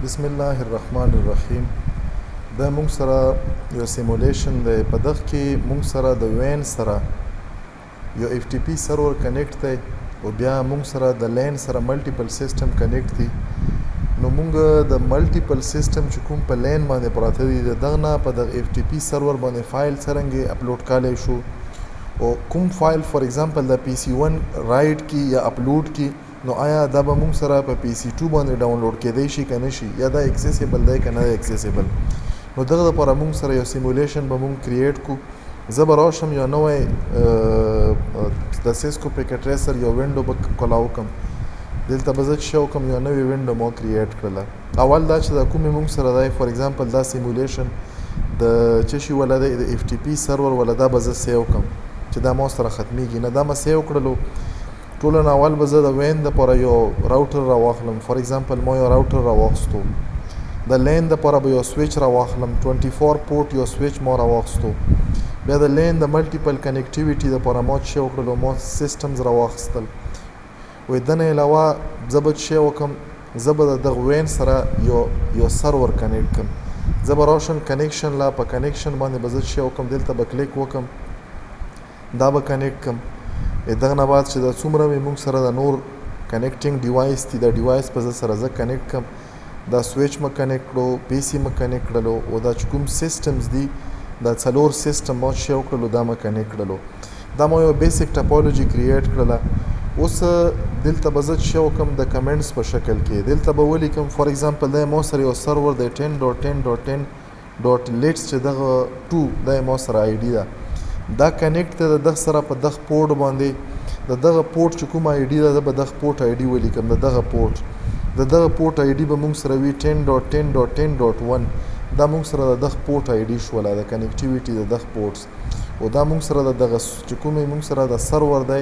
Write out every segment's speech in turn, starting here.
بسم الله الرحمن الرحیم. دا مونږ سره یو سیمولیشن دی. په دغه کې مونږ سره د وین سره یو FTP سرور کنیکټ دی او بیا مونږ سره د لین سره ملټیپل سیسټم کنیکټ دي. نو مونږ د ملټیپل سیسټم چې کوم په لین باندې پراته دي د دغه نه په دغه FTP سرور باندې فایل څرنګه اپلوډ کولای شو او کوم فایل فور ایگزامپل د PC1 رائټ کی یا اپلوډ کی نو آیا دا به مونږ سره په PC2 باندې ډاونلوډ کېدای شي که نه شي یا دا اکسیسیبل دی که نه دی اکسیسیبل. نو دغه دپاره مونږ سره یو سیمولیشن به مونږ کریټ کو. زه به راشم یو نوی د سیسکو پیکټ ریسر یو وینډو به کولاو کم. دلته به زه چې وکم یو نوې وینډو ما کریټ کړله. اول دا چې دا کومې مونږ سره دی فور ایگزامپل دا سیمولیشن د څه شي ولا دی د FTP سرور ولا دا به زه سیو کم چې دا ما سره ختمیږي نه. دا ما سیو کړلو ټوله نه اول به زه د وین دپاره یو راوټر راواخلم. فور ایگزامپل ما یو راوټر راواخستو. د لین دپاره به یو سویچ راواخلم 24 پورټ یو سویچ ما راواخستو. بیا د لین د ملټیپل کنیکټیویټي دپاره ما څه وکړلو ما سیسټمز راواخیستل. وایي د نه علاوه زه به څه وکړم زه به د دغه وین سره یو سرور کنیکټ کړم. زه به راشم کنیکشن لا په کنیکشن باندې به زه څه وکړم دلته به کلیک وکړم دا به کنیکټ کړم. دغه نه بعد چې دا څومره مې مونږ سره د نور کنیکټینګ ډیوایس دي دا ډیوایس په سره زه کنیکټ کړم. دا سویچ مې کنیکټ کړو PC مې کنیکټ کړلو او دا چې کوم سیسټمز دي دا څلور سیسټم ما چې وکړلو دا مې کنیکټ کړلو. دا ما یو بیسک ټاپولوژي کریټ کړله. اوس دلته به زه چې وکړم د کمنټس په شکل کې دلته به ولیکم فور ایگزامپل دا ما سره یو سرور دی 10.10.10.lets چې دغه 2 دا ما سره آی ډي ده دا کنیکټ ته د دغه سره په دغه پورټ باندې د دغه پورټ چې کوم آی ډي ده به دغه پورټ آی ډي ولیکم. د دغه پورټ پورټ آی ډي به مونږ سره وي 10.10.10.1 دا مونږ سره د دغه پورټ آی ډي شوله د کنیکټیویټي د دغه پورټس او دا مونږ سره د دغه چې کومې مونږ سره د سرور دی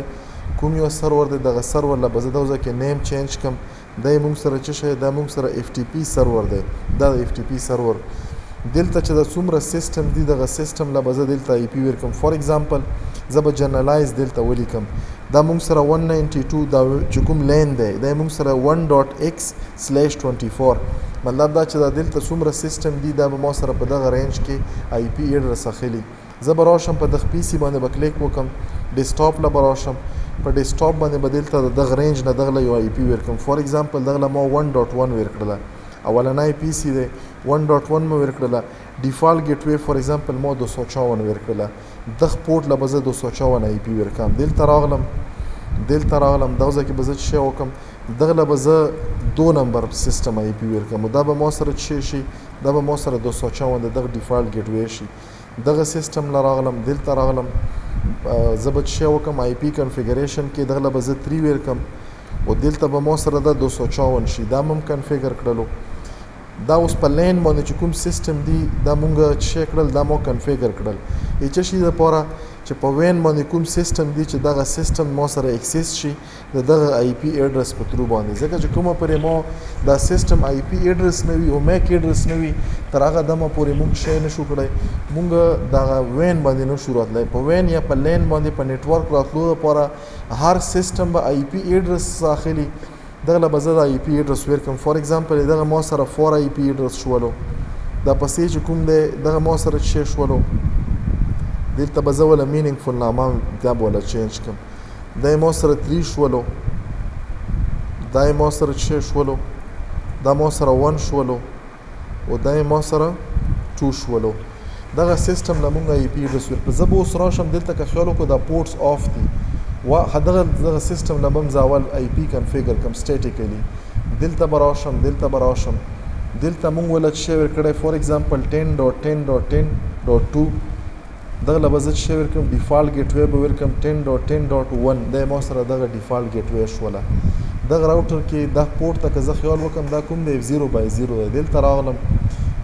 کوم یو سرور دی دغه سرور له به زه دغه کې نیم چینج کړم. دا یې مونږ سره څه شی دا مونږ سره FTP سرور دی. دا د FTP سرور دلته چې د څومره سیسټم دي دغه سیسټم له به زه دلته IP ورکړم. فور ایگزامپل زه به جنرالایز دلته ولیکم دا مونږ سره 192 دا چې کوم لین دی دا مونږ سره 1.x/24 مطلب دا چې دا دلته څومره سیسټم دي دا به ما سره په دغه رینج کې IP ایډرس اخلي. زه به راشم په دغه PC باندې به کلیک وکم ډیسکټاپ له به راشم په ډیسکټاپ باندې به دلته د دغه رینج نه دغه یو IP ورکړم. فور ایگزامپل دغه ما 1.1 ورکړله اولنی PC دی 1.1 مې ورکړله. ډیفالټ ګیټ وی فور ایگزامپل ما 254 ورکړله. دغه پورټ له به زه 254 IP ورکړم. دلته راغلم دغه ځای کې به زه څه وکړم دغه له به زه 2 نمبر سیسټم IP ورکړم دا به ما سره څه شي دا به ما سره 254 د دغه ډیفالټ ګیټ وی شي. دغه سیسټم له راغلم دلته راغلم زه به څه وکړم IP کنفیګریشن کې دغه له به زه 3 ورکړم او دلته به ما سره د 254 شي دا هم کنفیګر کړلو. دا اوس په لین باندې چې کوم سیسټم دی دا مونږ چې کړل دا مو کنفیګر کړل. هیڅ شي لپاره چې په وین باندې کوم سیسټم دی چې دغه سیسټم مو سره اکسس شي دغه IP ایډرس په ترو باندې ځکه چې کومه پرې مو دا سیسټم IP ایډرس نه وي او میک ایډرس نه وي تر هغه دمه پورې مونږ شی نشو کړی مونږ دغه وین باندې نشو راتلی. په وین یا په لین باندې په نیټورک راتلو لپاره هر سیسټم به IP ایډرس اخلي. دغه به زه د IP ایډرس ورکړم. فور ایگزامپل دغه ما سره 4 IP ایډرس شولو دا پسې چې کوم دی دغه ما سره څه شولو دلته به زه ولا مینینګفل نامه دا به ولا چینج کړم. دا ما سره 3 شولو دا ما سره څه شولو دا ما سره 1 شولو او دا ما سره 2 شولو. دغه سیسټم له مونږ IP ایډرس ورکړ. زه به اوس راشم دلته که خیال وکړو دا پورټس آف دي دغه سیسټم له بم زاول IP کنفیګر کم سټیټیکلی دلته به راشم دلته مونږ ولا څه ورکړی فور ایگزامپل 10.10.10.2 دغه له به زه څه ورکړم ډیفالټ ګیټ وی به ورکړم 10.10.1 دا ما سره دغه ډیفالټ ګیټ وی شوله. دغه راوټر کې دا پورټ ته که زه خیال وکړم دا کوم دی 0/0 دی. دلته راغلم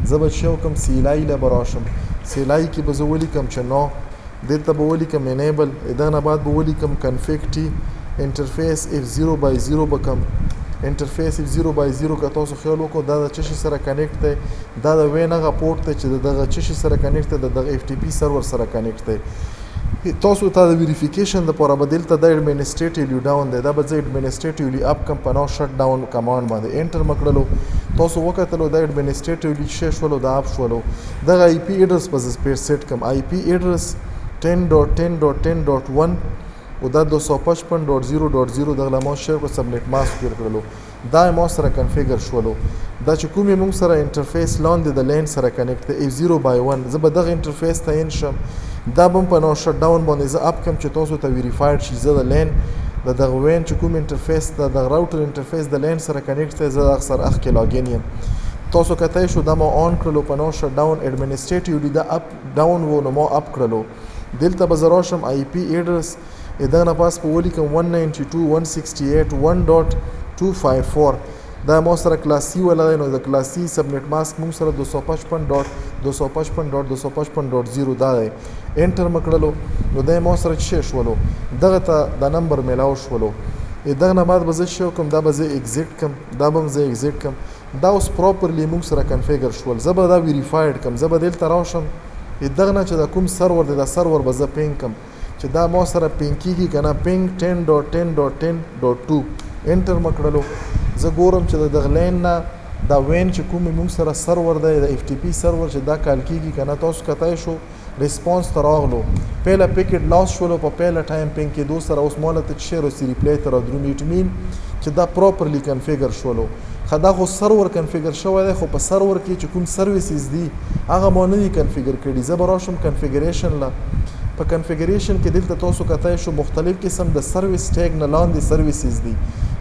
زه به څه وکړم CLI له به راشم CLI کې به زه ولیکم چې نو دلته به ولیکم انیبل دغه نه بعد به ولیکم کنفیګ ټي انټرفیس F0/0 به کم انټرفیس F0/0 که تاسو خیال وکړو دا د څه شي سره کنیکټ دی دا د وین هغه پورټ دی چې دغه څه شي سره کنیکټ دی دغه FTP سرور سره کنیکټ دی. تاسو ته د ویریفیکیشن لپاره به دلته د اډمنسټریټیولی ډاون دی دا به زه اډمنسټریټیولی اپ کم په نو شټ ډاون کمانډ باندې انټر مې کړلو تاسو وکتلو د اډمنسټریټیولی شی شولو د اپ شولو دغه آی پی ایډرس به زه سیټ کم آی پی ایډرس 10.10.10.1 او دا 255.0.0 دغه ما شیر کو سبنیټ ماسک ور کړلو دا ما سره کنفیګر شولو دا چې کومې موږ سره انټرفیس لاندې د لین سره کنیکټ دی 0/1 زه به دغه انټرفیس ته ان شم دا به په نو شټ ډاون باندې زه اپ کم چې تاسو ته ویریفاید شي زه د لین د دغه وین چې کوم انټرفیس د راوټر انټرفیس د لین سره کنیکټ دی زه اکثر اخ کې لاګین یم تاسو کته شو دا ما اون کړلو په نو شټ ډاون اډمنسټریټیولی دا اپ ډاون وو نو ما اپ کړلو دلته به زه راشم آی پی ایډرس دا نه پاس په ولیکم 192.168.1.254 دا مو سره کلاسي ولا نو د کلاسي سبنیټ ماسک مو سره 255.255.255.0 دا دی انټر مکړلو نو دا مو سره چې شولو دغه ته د نمبر ملاو شولو دغه نه بعد به زه شو کوم دا به زه ایگزیټ کم دا به زه ایگزیټ کم دا اوس پراپرلی مو سره کنفیګر شول زه به دا ویریفاید کم زه به دلته راشم دغه نه چې دا کوم سرور دی دا سرور به زه پینګ کم چې دا مو سره پینګ کیږي کنه پینګ 10.10.10.2 انټر مکړلو زه ګورم چې د غلین نه دا وین چې کوم موږ سره سرور دی د اف ټی پی سرور چې دا کال کیږي کنه تاسو کتای شو ریسپانس تراغلو پهله پیکټ لاس شولو په پهله ټایم پینګ کې دوه سره اوس مالته شیر او ریپلی تر درو میټ مین چې دا پراپرلی کنفیګر شولو خدا خو سرور کنفیګر شوی دی خو په سرور کې چې کوم سرویسز دي هغه مو نه دي کنفیګر کړي زه به راشم کنفیګریشن لا په کنفیګریشن کې دلته تاسو کتای شو مختلف قسم د سرویس ټیګ نه لاندې سرویسز دي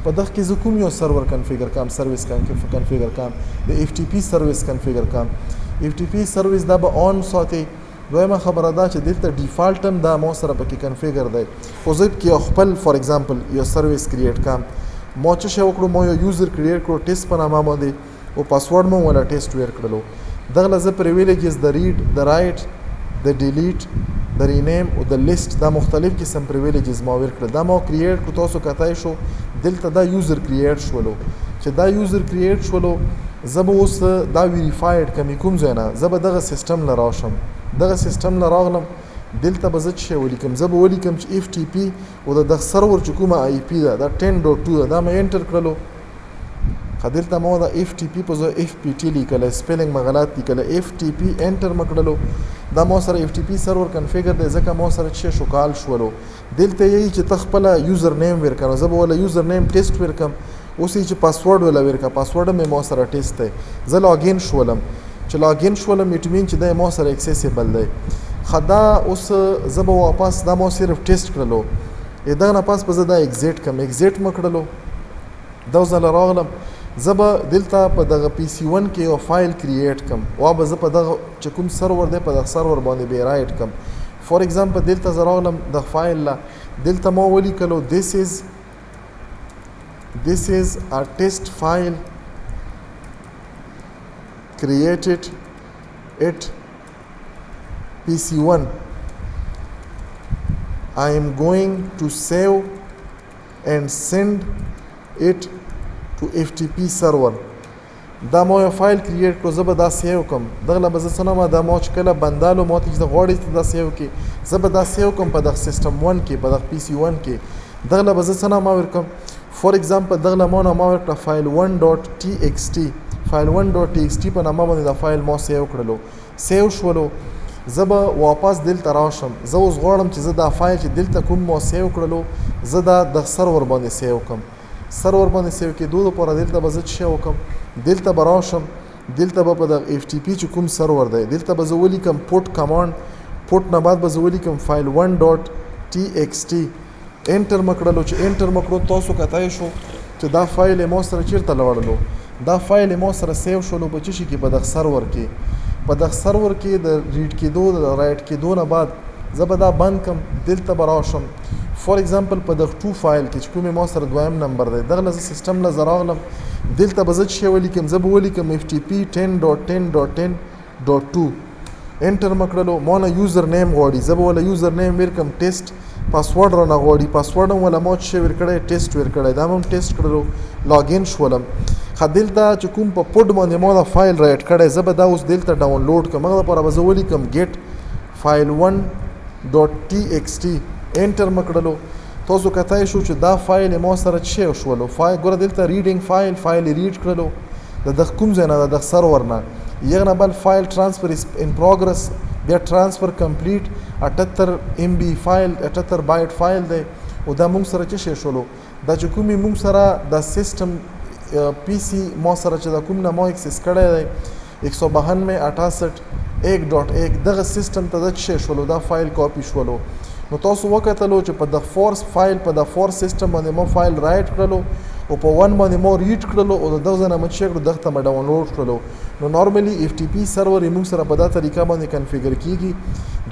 په دغه کې زه کوم یو سرور کنفیګر کام سرویس کنفیګر کام د اف ټی پی سرویس کنفیګر کام اف ټی پی سرویس دا به اون ساتي دویمه خبره دا چې دلته ډیفالټ هم دا مو سره پکې کنفیګر دی خو زه کې خپل فار ایگزامپل یو سرویس کریټ کام مو چې شو کړو مو یو یوزر کریټ کړو ټیسټ په نامه باندې او پاسورډ مو ولا ټیسټ ور کړلو دغه زه پریویلیجز د ریډ د رائټ د ډیلیټ د رینیم او د لیست دا مختلف قسم پریویلیجز ما ور کړل دا مو کریټ کو تاسو کتای شو دلته دا یوزر کریټ شولو چې دا یوزر کریټ شولو زب اوس دا ویریفاید کمی کوم ځای نه زب دغه سیستم لراشم دغه سیستم لراغلم دلته به زه چې ولیکم زه به ولیکم چې اف ټی پی او د سرور چې کومه آی پی ده دا 10.2 دا مې انټر کړلو خدلته مو دا اف ټی پی په ځای اف پی ټی لیکل سپیلینګ مغلط لیکل اف ټی پی انټر مکړلو دا مو سره اف ټی پی سرور کنفیګر دی ځکه مو سره چې شو کال شولو دلته یی چې تخپل یوزر نیم ورکړم زه به ولا یوزر نیم ټیسټ ورکم اوس چې پاسورډ ولا ورکا پاسورډ مې مو سره ټیسټ دی زه لاګین شولم چې لاګین شولم اټ مین چې دا مو سره اکسیسیبل دی خدا اوس زه به واپس دا مو صرف ټیسټ کړلو دا نه پاس په زه دا ایگزیټ کم ایگزیټ مکړلو دا زه راغلم زه به دلته په دغه پی سی 1 کې یو فایل کریټ کم او به زه په دغه چې کوم سرور دی په دغه سرور باندې به رائټ کم فار ایگزامپل دلته زه راغلم د فایل لا دلته مو ولیکلو this is a test file created at PC1 I am going to save and send it to FTP server دا مو یو فایل کریټ کړو زه به دا سیو کوم دغه به زه سنما دا مو چې کله بندالو مو ته چې غوړی دا سیو کې زه به دا سیو کوم په دغه سیستم 1 کې په دغه پی سی 1 کې دغه به زه سنما ورکم فار ایگزامپل دغه مو نه ما ورکړه فایل 1.txt فایل 1.txt په نامه باندې دا فایل مو سیو کړلو سیو شولو زه به واپس دلته راشم زه اوس غواړم چې زه دا فایل چې دلته کوم مو سیو کړلو زه دا د سرور باندې سیو کوم سرور باندې سیو کېدو لپاره دلته به زه څه وکم دلته به راشم دلته به په د اف ټی پی چې کوم سرور دی دلته به زه ولیکم پوټ کمانډ پوټ نه بعد به زه ولیکم فایل 1.txt انټر مکړلو چې انټر مکړو تاسو کتای شو چې دا فایل مو سره چیرته لوړلو دا فایل مو سره سیو شولو په چی کې په د سرور کې په د سرور کې د ریډ کېدو د رائټ کېدو نه بعد زه به دا بند کم دلته به راشم فار ایگزامپل په دغه 2 فایل کې چې کومې ما سره دویم نمبر دی دغه زه سیستم له زراغلم دلته به زه چې ولیکم زه به ولیکم FTP 10.10.10.2 انټر مکړلو ما نه یوزر نیم غواړي زه به ولا یوزر نیم ورکم ټیسټ پاسورډ را نه غواړي پاسورډ هم ولا ما چې ورکړی ټیسټ ورکړی دا هم ټیسټ کړلو لاګین شولم خدلته چې کوم په پډ باندې ما دا فایل رائټ کړی زه به دا اوس دلته ډاونلوډ کوم هغه لپاره به زه ولیکم get file 1 .txt انټر مکړلو تاسو کتای شو چې دا فایل مو سره چې شولو فایل ګوره دلته ریډینګ فایل ریډ کړلو د کوم ځای نه د سرور نه یغه بل فایل ترانسفر ان پروګرس بیا ترانسفر کمپلیټ 78 MB فایل 78 بایټ فایل دی او دا موږ سره چې شولو دا چې کومي موږ سره د سیستم پی سی مو سره چې دا کوم نه مو اکسس کړی دی 192.68.1.1 دغه سیستم ته د چې شولو دا فایل کاپی شولو نو تاسو وکتلو چې په د فورس فایل په د فورس سیستم باندې مو فایل رائټ کړلو او په ون باندې مو ریډ کړلو او دغه نه مچ کړو دغه ته ډاونلوډ کړلو نو نورمالي FTP سرور موږ سره په دا طریقه باندې کنفیګر کیږي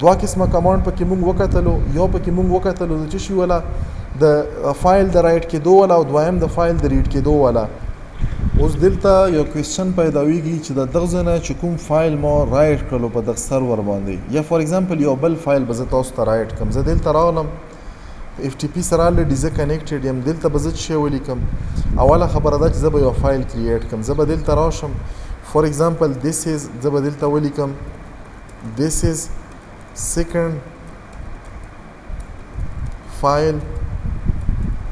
دوه قسمه کمانډ پکې موږ وکتلو یو پکې موږ وکتلو چې شی ولا د فایل د رائټ کېدو ولا او دویم د فایل د ریډ کېدو ولا اوس دلته یو کوېسچن پیدا ویږي چې د دغه نه چې کوم فایل مو رائټ کړلو په دغه سرور باندې یا فور ایگزامپل یو بل فایل به زه تاسو ته رائټ کوم زه دلته راغلم FTP سره الریډي زه کنیکټډ یم دلته به زه څه ولیکم اوله خبره ده چې زه به یو فایل کریټ کوم زه به دلته راشم فور ایگزامپل this is زه به دلته ولیکم this is second file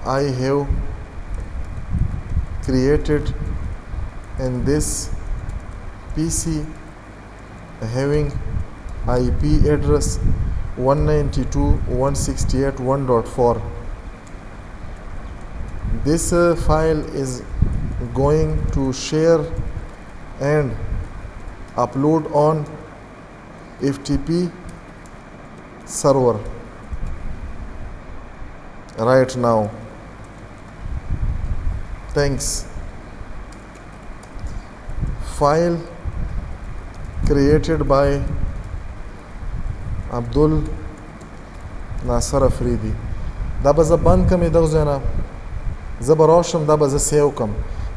I have created in this PC having IP address 192.168.1.4. This file is going to share and upload on FTP server right now. Thanks. File created by Abdul Nasir Afridi. دا به زه بند کم دغه ځای نه زه به راشم دا به زه سیو کم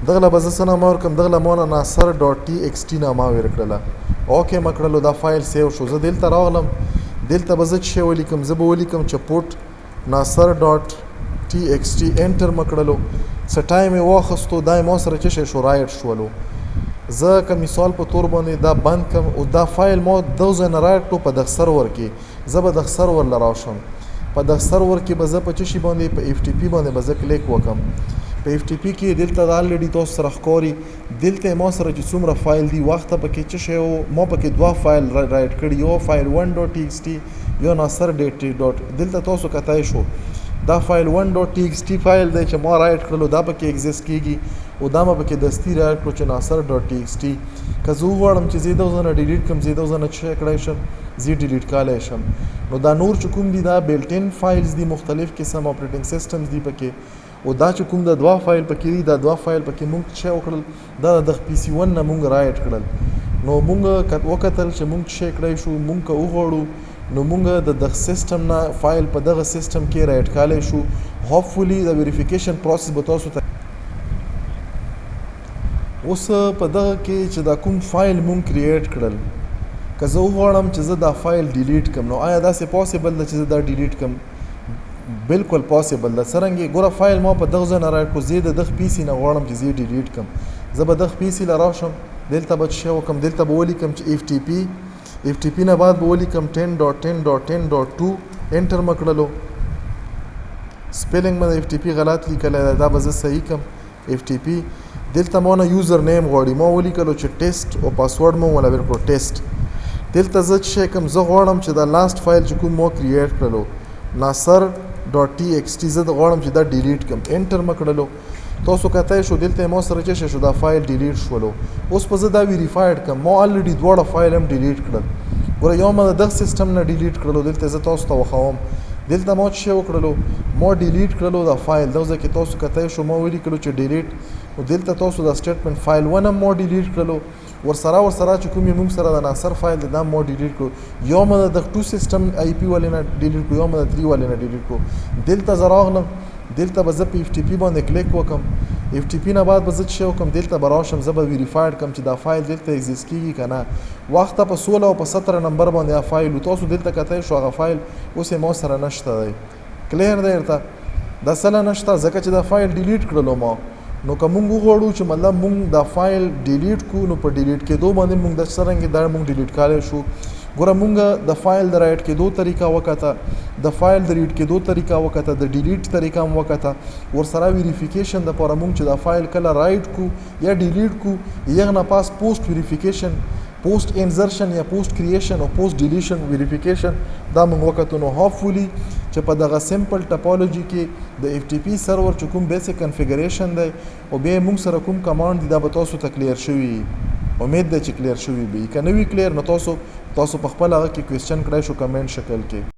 دغله به زه څه نامه ورکړم دغله ما نه nasir.txt نامه ورکړله اوکې مه کړلو دا فایل سیو شو زه دلته راغلم دلته به زه څه ولیکم زه به ولیکم چې پوټ nasir.txt انټر مه کړلو څه ټایم یې واخیستو دا یې ما سره چې شو رایټ شولو زه که مثال په تور باندې دا بند کم او دا فایل ما دغه ځای نه رایټ کړو په دغه سرور کې زه به دغه سرور له راشم په دغه سرور کې به زه په څه شي باندې په FTP باندې به زه کلیک وکم په FTP کې دلته د الریډي تاسو سره ښکاري دلته ما سره چې څومره فایل دی وخته پکې څه شی ما پکې دوه فایل رایټ کړي یو فایل 1.txt یو nasir.txt دلته تاسو کتای شو دا فایل 1.txt فایل دی چې ما رائټ کړلو دا پکې ایگزیست کیږي او دا ما پکې دستی رائټ کړو چې nasir.txt که زه وغواړم چې زه دغه نه ډیلیټ کړم زه دغه نه څه کړای شم زه ډیلیټ کولای شم نو دا نور چې کوم دي دا بلټین فایلز دي مختلف قسم اپریټینګ سیسټمز دي پکې او دا چې کوم د دوه فایل پکې دي دا دوه فایل پکې موږ څه وکړل دا د PC1 نه موږ رائټ کړل نو موږ وکتل چې موږ څه کړای شو موږ که وغواړو نو موږ د دغه سیستم نه فایل په دغه سیستم کې رائټ کولای شو هوپفولي د ویریفیکیشن پروسس به تاسو ته اوس په دغه کې چې دا کوم فایل موږ کریټ کړل که زه وغواړم چې زه دا فایل ډیلیټ کړم نو آیا داسې پاسبل ده چې زه دا ډیلیټ کړم بالکل پاسبل ده څرنګه ګوره فایل ما په دغه ځای نه رائټ کړو زه د دغه PC نه غواړم چې زه ډیلیټ کړم زه به دغه PC له راشم دلته به څه وکړم دلته به ولیکم چې FTP نه بعد به ولیکم 10.10.10.2 انټر مه کړلو سپیلنګ مې د FTP غلط لیکلی دی دا به زه صحیح کړم FTP دلته ما نه یوزر نیم غواړي ما ولیکلو چې ټیسټ او پاسورډ مو ولا ورکړو ټیسټ دلته زه څه کوم زه غواړم چې دا لاست فایل چې کوم مو کریټ کړلو nasir.txt زه غواړم چې دا ډیلیټ کړم انټر مې کړلو تاسو کتای شو دلته مو سره چې شو دا فایل ډیلیټ شولو اوس په زه دا ویریفایډ کړم ما الریډي دوه فایل هم ډیلیټ کړل ګوره یو ما د سیستم نه ډیلیټ کړلو دلته زه تاسو ته وښوم دلته ما څه وکړلو ما ډیلیټ کړلو دا فایل دغه کې تاسو کتای شو ما ولیکلو چې ډیلیټ او دلته تاسو دا سټیټمنټ فایل 1 هم ما ډیلیټ کړلو ورسره چې کوم موږ سره د ناصر فایل دا مو ډیلیټ کړو یو ما د 2 سیستم IP ولې نه ډیلیټ کړو یو ما د 3 ولې نه ډیلیټ کړو دلته زه راغلم دلته به زه په FTP باندې کلیک وکم FTP نه بعد به زه څه وکم دلته به راشم زه به ویریفایډ کړم چې دا فایل دلته ایگزیست کیږي که نه وخته په 16 او په 17 نمبر باندې دا فایل تاسو دلته کتای شو هغه فایل اوس یې ما سره نشته دی کلیر دی درته دا سله نشته ځکه چې دا فایل ډیلیټ کړلو ما نو که موږ وغواړو چې مطلب موږ دا فایل ډیلیټ کو نو په ډیلیټ کېدو باندې موږ د څرنګه دا موږ ډیلیټ کولای شو ګوره مونږ د فایل د رایټ کېدو طریقه وکړه د فایل د ریډ کېدو طریقه وکړه د ډیلیټ طریقه هم وکړه ورسره ویریفیکیشن دپاره مونږ چې دا فایل کله رایټ کو یا ډیلیټ کو یغه نه پاس پوسټ ویریفیکیشن پوسټ انزرشن یا پوسټ کریشن او پوسټ ډیلیشن ویریفیکیشن دا مونږ وکړو نو هوپفولي چې په دغه سمپل ټاپولوژي کې د اف ټي پی سرور چې کوم بیسیک کنفیګریشن دی او بیا موږ سره کوم کمانډ دی دا به تاسو ته کلیر شوي امید ده چې کلیر شوي وي که نه وي کلیر نو تاسو په خپل هغه کې کوېسچن کړی شو کمنټ شکل کې